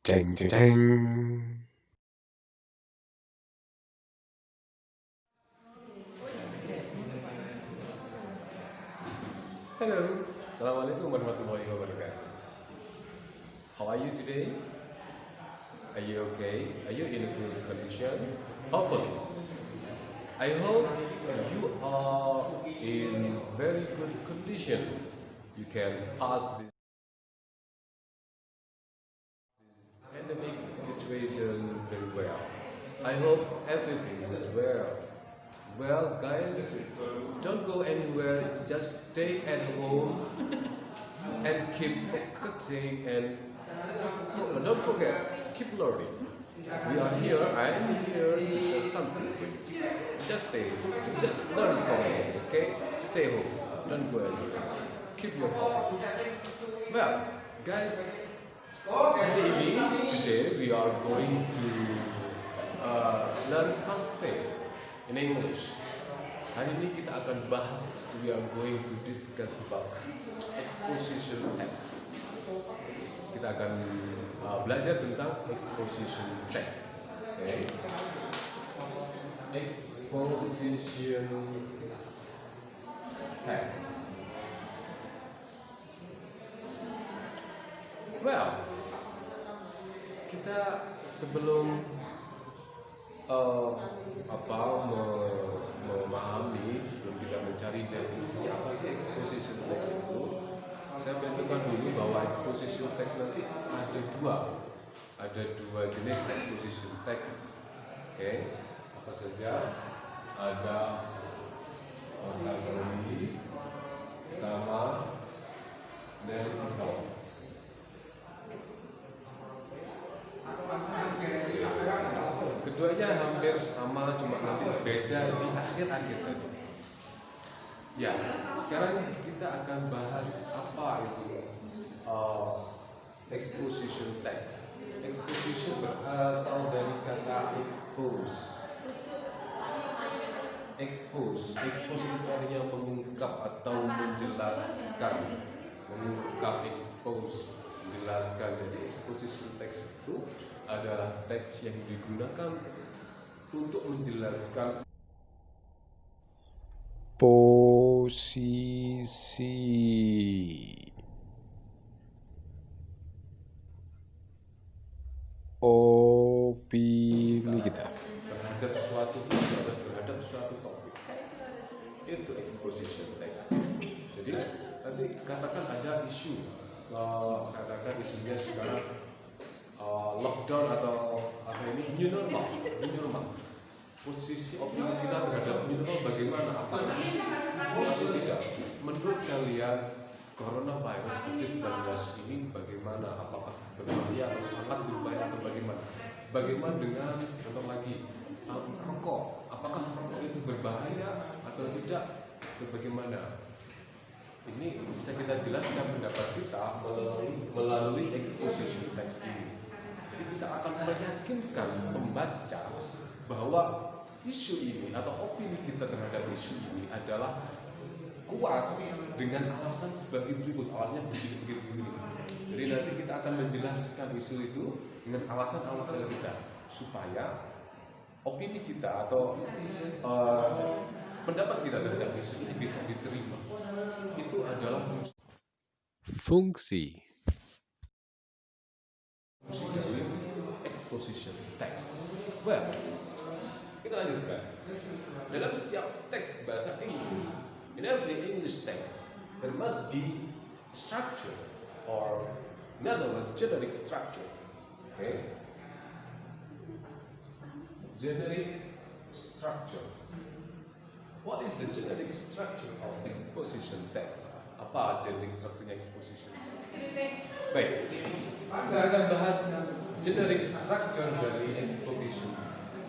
Jeng jeng jeng. Hello, Assalamualaikum warahmatullahi wabarakatuh. How are you today? Are you okay? Are you in a good condition? Hopefully. I hope you are in very good condition. You can pass this pandemic situation very well. I hope everything is well. Well, guys, don't go anywhere. Just stay at home and keep focusing and don't forget, keep learning. We are here. I am here to share something with you. Just learn from me. Okay, stay home. Don't go anywhere. Keep your home. Well, guys, today we are going to learn something in English. Hari ini kita akan bahas, we are going to discuss about exposition text. Kita akan belajar tentang exposition text. Okay. Exposition text. Well, kita sebelum memahami, sebelum kita mencari definisi apa sih exposition text itu, saya tentukan dulu bahwa exposition text nanti ada dua jenis exposition text. Oke, apa saja? Ada orthogonally sama narrative. Keduanya hampir sama, cuma nanti beda di akhir-akhir saja. Ya, sekarang kita akan bahas apa itu exposition text. Exposition berasal dari kata expose. Expose itu artinya mengungkap atau menjelaskan. Mengungkap, expose, menjelaskan. Jadi exposition text itu adalah teks yang digunakan untuk menjelaskan Posisi opini kita terhadap suatu topik. Itu exposition text. Jadi nanti katakan ada isu, katakan isunya sekarang lockdown atau apa ini new normal. Posisi opini kita terhadap new normal bagaimana? Apakah setuju atau tidak? Menurut kalian coronavirus COVID-19 ini bagaimana? Apakah berbahaya atau sangat berbahaya atau bagaimana? Bagaimana dengan contoh lagi rokok? Apakah rokok itu berbahaya atau tidak? Atau bagaimana? Ini bisa kita jelaskan pendapat kita melalui exposition text ini. Jadi kita akan meyakinkan pembaca bahwa isu ini atau opini kita terhadap isu ini adalah kuat dengan alasan sebagai berikut. Alasannya begini. Jadi nanti kita akan menjelaskan isu itu dengan alasan-alasan kita supaya opini kita atau pendapat kita terhadap isu ini bisa diterima. Itu adalah fungsi dari exposition text. Well, kita lanjutkan. Dalam setiap teks bahasa Inggris, in every English text, there must be structure or another generic structure. Okay? Generic structure. What is the generic structure of exposition text? Apa generic structure exposition? Baik, kita akan bahas generic structure dari exposition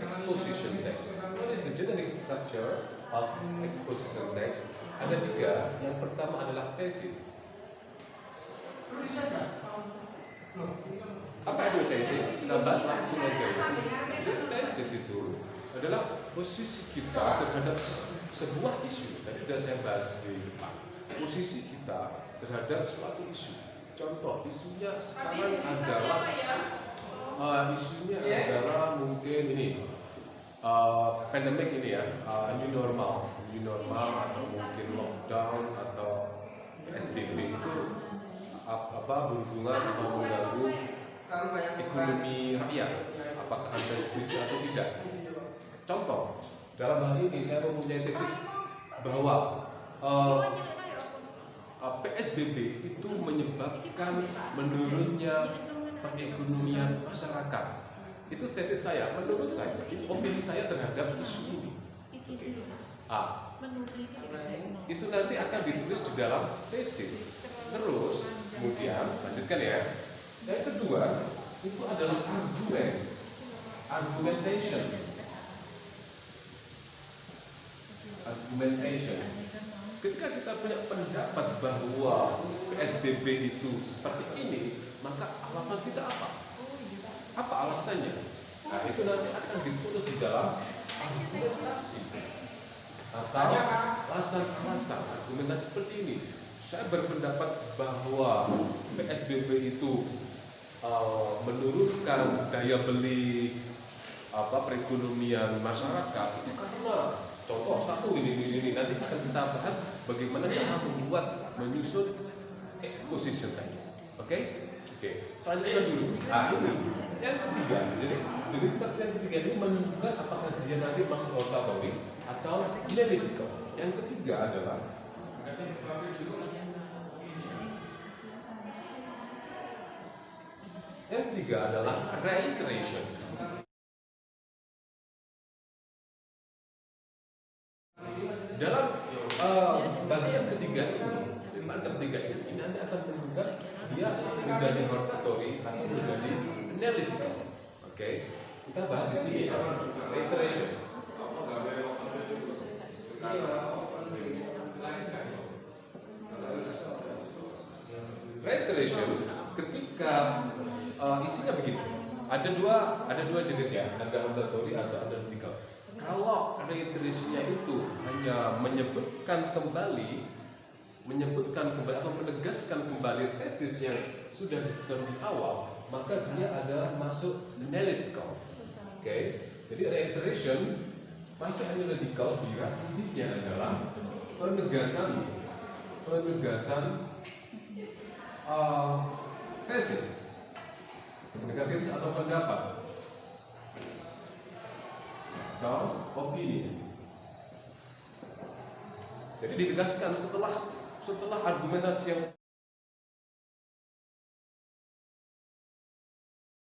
text. What is the generic structure of exposition text? Ada tiga. Yang pertama adalah tesis. Apa itu tesis? Kita bahas langsung aja. Tesis itu adalah posisi kita terhadap sebuah isu. Tadi sudah saya bahas di depan. Posisi kita terhadap suatu isu. Contoh isunya sekarang adalah isunya adalah mungkin ini pandemic ini ya, new normal atau mungkin lockdown atau PSBB itu berhubungan atau mengganggu ekonomi rakyat. Apakah Anda setuju atau tidak? Contoh, dalam hal ini saya mempunyai tesis bahwa PSBB itu menyebabkan menurunnya perekonomian masyarakat. Itu tesis saya, menurut saya, ini opini saya terhadap isu ini. Itu nanti akan ditulis di dalam tesis. Terus, kemudian lanjutkan ya. Yang kedua, itu adalah argumentation. Ketika kita punya pendapat bahwa PSBB itu seperti ini, maka alasan kita apa? Apa alasannya? Nah, itu nanti akan ditulis di dalam argumentasi atau alasan-alasan argumentasi seperti ini. Saya berpendapat bahwa PSBB itu menurunkan daya beli perekonomian masyarakat itu karena contoh satu ini nanti akan kita bahas bagaimana cara menyusun exposition text. Oke. Selanjutnya dulu. Ini yang ketiga. Jadi jenis teks yang ketiga ini menentukan apakah dia nanti masuk oratory atau analytical. Yang ketiga adalah reiteration. Dalam bagian ketiga ini nanti akan menentukan dia menjadi oratory atau menjadi analytical. Oke. Kita bahas di sini reiteration. Reiteration ketika isinya begini. Ada dua jenis ya, ada oratory atau analytical. Kalau reiterationnya itu hanya menyebutkan kembali atau menegaskan kembali tesis yang sudah disebutkan di awal, maka dia ada masuk analytical. Oke. Jadi reiteration masuk analytical bila isinya adalah penegasan tesis atau pendapat atau opini. Jadi ditegaskan setelah argumentasi yang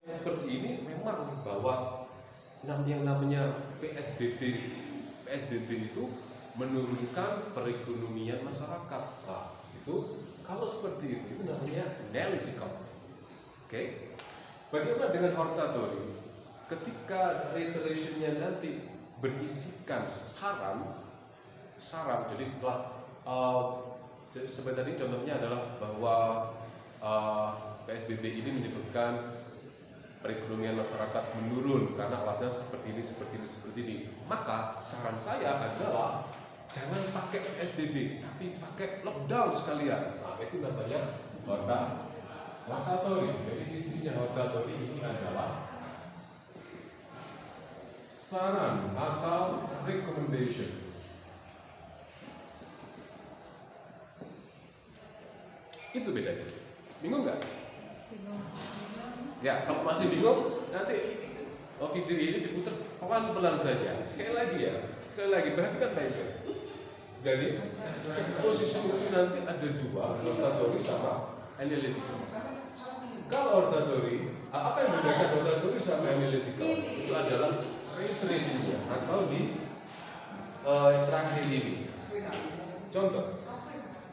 seperti ini memang bahwa yang namanya PSBB itu menurunkan perekonomian masyarakat. Nah, itu kalau seperti itu namanya analytical. Oke. Bagaimana dengan hortatory? Ketika reiterationnya nanti berisikan saran, jadi setelah sebenarnya contohnya adalah bahwa PSBB ini menyebabkan perekonomian masyarakat menurun karena alasannya seperti ini. Maka saran saya adalah jangan pakai PSBB, tapi pakai lockdown sekalian. Nah, itu namanya hortatory. Jadi isinya hortatory ini adalah saran atau recommendation. Itu bedanya. Bingung nggak? Bingung. Ya, kalau masih bingung, nanti video ini diputar pelan-pelan saja. Sekali lagi perhatikan baik-baik. Jadi exposition itu nanti ada dua, hortatory sama analytical. Kalau hortatory, apa yang membedakan hortatory sama analytical? Itu adalah reiterationnya atau di terakhir ini. Contoh,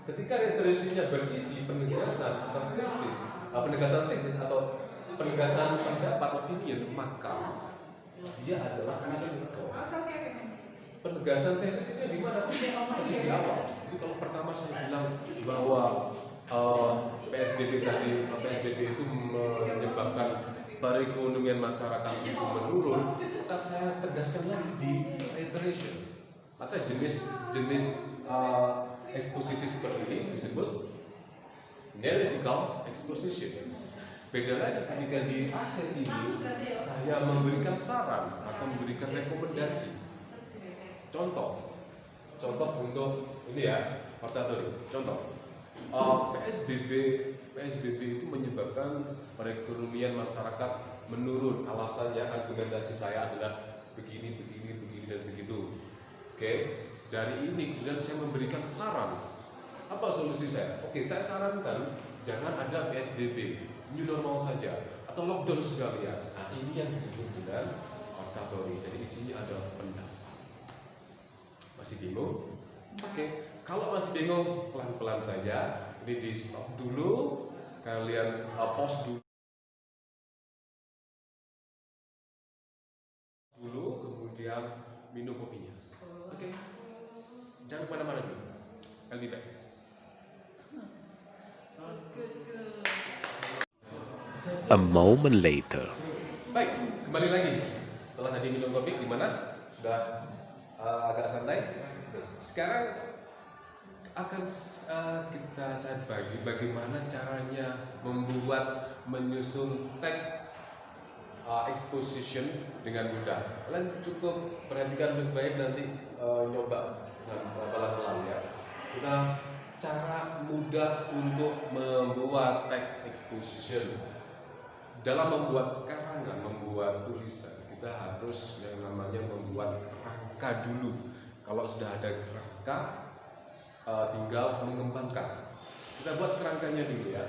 ketika reiterationnya berisi penegasan tesis atau penegasan pendapat opinion, maka dia adalah analytical. Penegasan tesis itu di mana? Masih di awal. Jadi kalau pertama saya bilang bahwa PSBB itu menyebabkan perekonomian masyarakat itu menurun, maka saya tegaskan lagi di reiteration. Maka jenis eksposisi seperti ini disebut analytical exposition. Beda lagi ketika di akhir ini saya memberikan saran atau memberikan rekomendasi. Contoh untuk ini ya, ortatori. Contoh, PSBB itu menyebabkan perekonomian masyarakat menurun. Alasannya, argumentasi saya adalah begini dan begitu. Oke, dari ini kemudian saya memberikan saran. Apa solusi saya? Oke, saya sarankan jangan ada PSBB, new normal saja, atau lockdown sekalian. Nah, ini yang disebut dengan ortatori. Jadi isinya adalah pendapat. Masih bingung? Oke, kalau masih bingung, pelan-pelan saja. Ini di stop dulu, kalian pause dulu, kemudian minum kopinya. Oke, jangan kemana-mana dulu. I'll be back. A moment later. Baik, kembali lagi. Setelah tadi minum kopi, gimana? Sudah agak santai? Sekarang akan kita bagi bagaimana caranya menyusun teks exposition dengan mudah. Kalian cukup perhatikan baik-baik, nanti nyoba pelan-pelan ya. Kita cara mudah untuk membuat teks exposition. Dalam membuat karangan, membuat tulisan, kita harus yang namanya membuat kerangka dulu. Kalau sudah ada kerangka, tinggal mengembangkan. Kita buat kerangkanya dulu ya.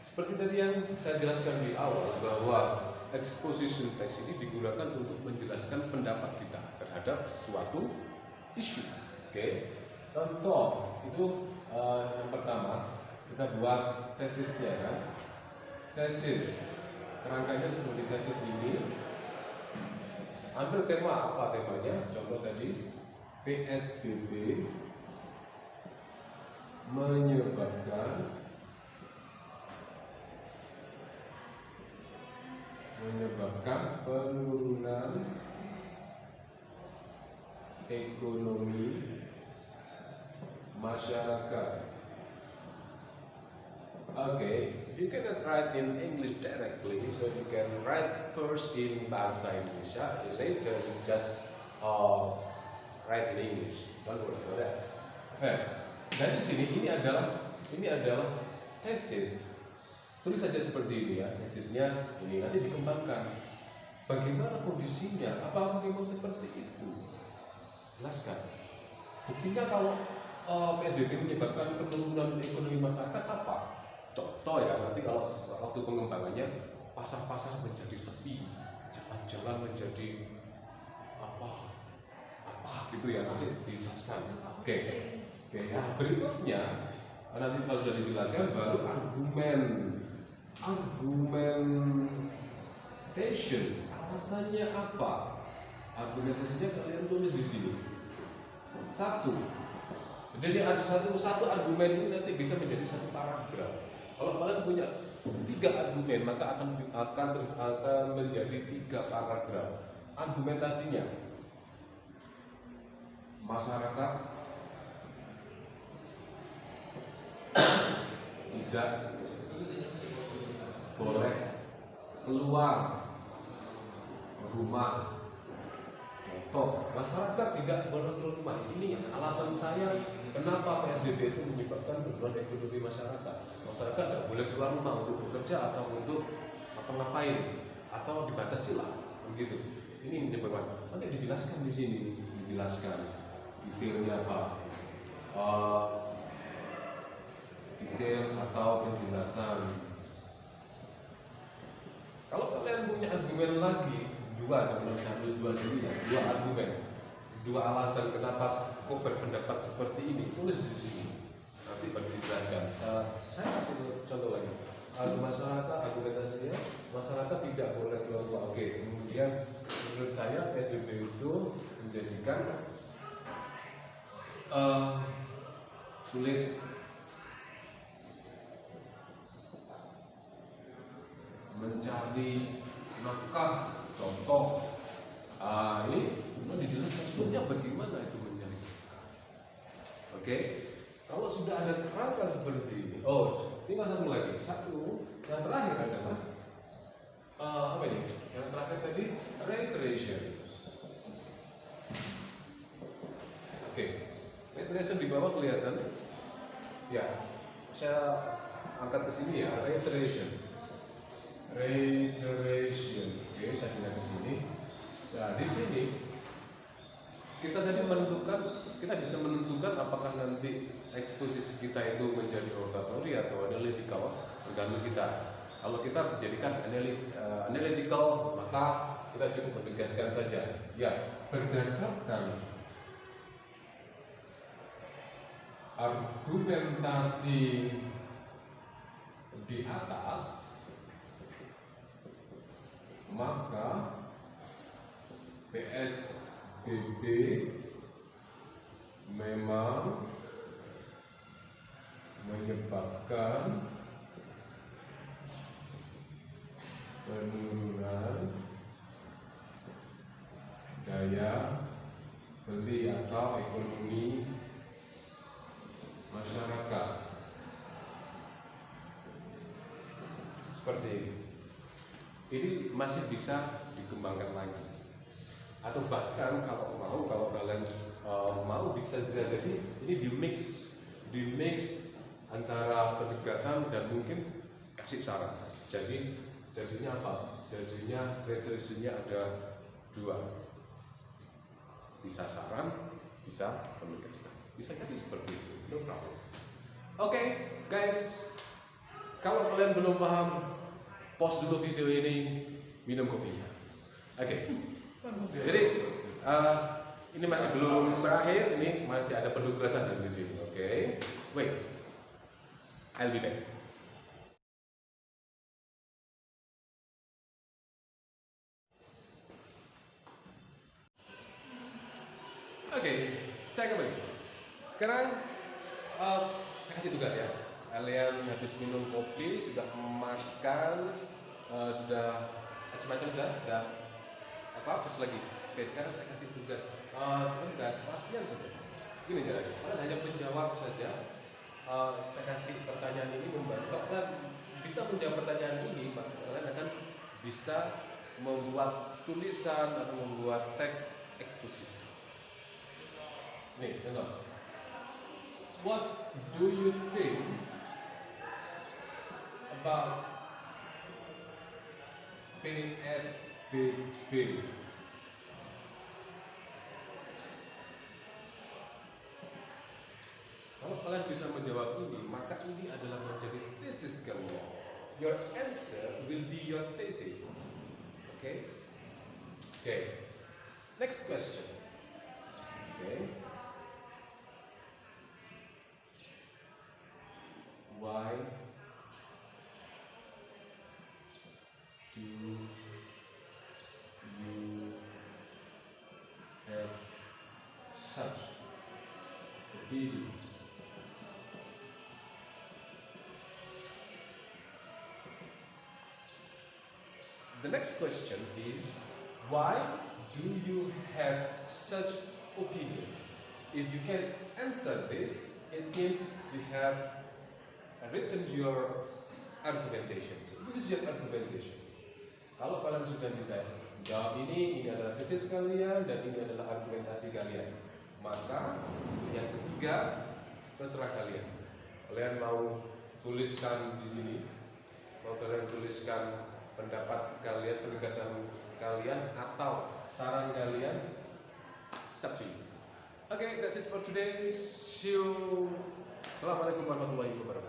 Seperti tadi yang saya jelaskan di awal, bahwa exposition text ini digunakan untuk menjelaskan pendapat kita terhadap suatu isu. Oke. Contoh itu yang pertama, kita buat tesisnya kan. Tesis, kerangkanya seperti tesis ini. Ambil tema apa temanya? Contoh tadi PSBB menyebabkan penurunan ekonomi masyarakat. Okay, you cannot write in English directly, so you can write first in bahasa Indonesia, later you just write in English. Don't worry about that. Fair. Dari sini ini adalah tesis. Tulis saja seperti ini ya, tesisnya ini nanti dikembangkan. Bagaimana kondisinya? Apakah memang seperti itu? Jelaskan. Buktinya kalau PSBB menyebabkan penurunan ekonomi masyarakat apa? Contoh ya, nanti kalau waktu pengembangannya pasar-pasar menjadi sepi, jalan-jalan menjadi apa gitu ya, nanti dijelaskan. Oke. Nah, berikutnya nanti kalau sudah dijelaskan baru argumentation. Alasannya apa? Argumentasinya kalian tulis di sini. Satu. Jadi ada satu argumen ini nanti bisa menjadi satu paragraf. Kalau kalian punya 3 argumen, maka akan menjadi 3 paragraf. Argumentasinya, masyarakat tidak boleh keluar rumah. Contoh, masyarakat tidak boleh keluar rumah. Ini alasan saya kenapa PSBB itu menyebabkan penurunan ekonomi masyarakat. Masyarakat tidak boleh keluar rumah untuk bekerja atau untuk ngapain, atau dibatasi lah, begitu. Ini menyebabkan. Nanti dijelaskan di sini, dijelaskan detailnya apa. Detail atau penjelasan. Kalau kalian punya argumen lagi, 2 argumen, 2 alasan kenapa kok berpendapat seperti ini, tulis di sini. Nanti baru dijelaskan. Saya kasih contoh lagi. Argumentasinya, masyarakat tidak boleh keluar rumah. Oke. Kemudian menurut saya PSBB itu menjadikan sulit mencari nafkah. Contoh, ini dijelaskan maksudnya bagaimana itu mencari nafkah. Oke, Kalau sudah ada kerangka seperti ini, tinggal satu lagi. Yang terakhir adalah apa ini? Yang terakhir tadi reiteration. Oke, reiteration di bawah kelihatan. Ya, saya angkat ke sini ya, reiteration. Oke, saya pindah ke sini. Nah, di sini kita bisa menentukan apakah nanti eksposisi kita itu menjadi oratory atau analytical, tergantung kita. Kalau kita jadikan analytical, maka kita cukup menegaskan saja. Ya, berdasarkan argumentasi di atas, maka PSBB memang menyebabkan penurunan daya beli atau ekonomi masyarakat. Seperti ini. Ini masih bisa dikembangkan lagi. Atau bahkan kalau kalian mau bisa jadi ini di mix antara penegasan dan mungkin kasih saran. Jadinya apa? Jadinya kriterisnya ada dua, bisa saran, bisa penegasan, bisa jadi seperti itu, no problem. Oke, guys, kalau kalian belum paham, pause dulu video ini, minum kopinya. Oke. Jadi ini masih belum berakhir, ini masih ada penugasan di sini. Oke, wait, I'll be back. Oke, saya kembali. Sekarang saya kasih tugas ya. Kalian habis minum kopi, sudah makan, sudah macam-macam sudah first lagi. Oke, sekarang saya kasih tugas latihan saja. Gini caranya, kalian hanya menjawab saja. Saya kasih pertanyaan ini membantu kalian bisa menjawab pertanyaan ini, maka kalian akan bisa membuat tulisan atau membuat teks eksposisi. Nih, contoh. What do you think about PSBB? Kalau kalian bisa menjawab ini, maka ini adalah menjadi thesis kalian. Your answer will be your thesis. Okay? Okay. Next question. Okay. Why do you have such opinion? The next question is, why do you have such opinion? If you can answer this, it means you have written your argumentation. So, what is your argumentation? Kalau kalian sudah bisa jawab ini adalah thesis kalian dan ini adalah argumentasi kalian. Maka yang ketiga terserah kalian. Kalian mau tuliskan di sini, mau kalian tuliskan pendapat kalian, penegasan kalian atau saran kalian, sabtu. Okay, that's it for today. See you. Assalamualaikum warahmatullahi wabarakatuh.